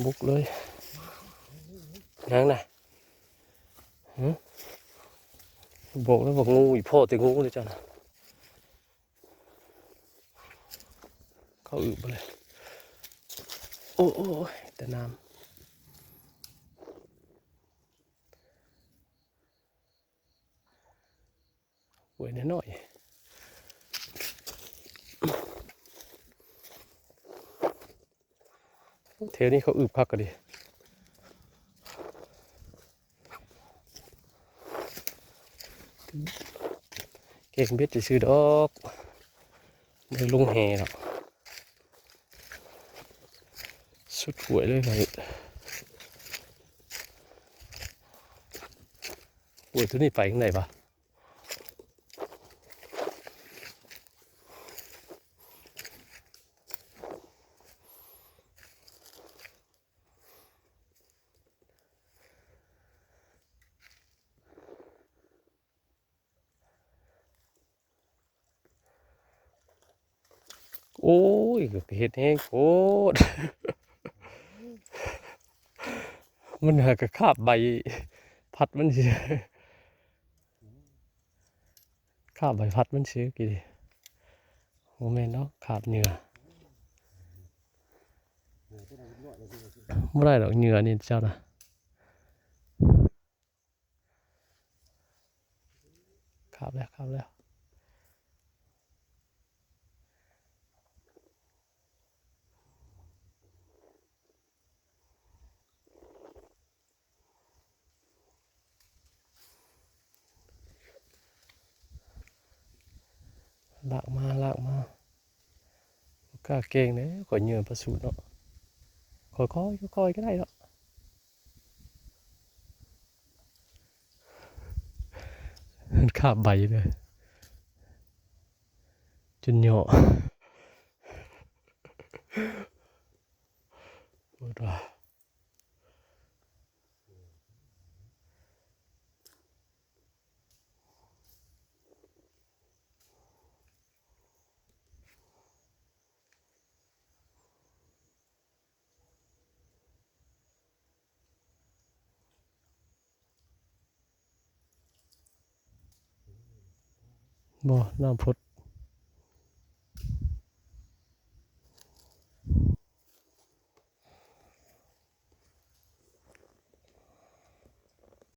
บุกเลยยังนะบอกแล้วบอกงูอีพ่อแต่งูเลยจ้ะนะเขาอึไปเลยโอ้ยแต่น้ำป่วยน้อยเทวนี้เขาอึพักกันดิเก่งเบ็ดจะซื้อดอกไม่ลงแห่หรอกสุดหวยเลยไงหวยตัวนี้ไปข้างในปะโอ้ยเห็ดแห้งโคตรมันหากระคาบใบพัดมันเสียคาบใบพัดมันเสียกี่ดิโมเมนต์เนาะขาบเหงื่อไม่ได้หรอกเหงื่อนี่เจ้านะขาบแล้วลากมากล้าเก่งเนี่ยขอเหงื่อประสูตรเนาะค่อยก็ได้เนาะมันขาบใบเลยจนเหยาะบ่น้ำพด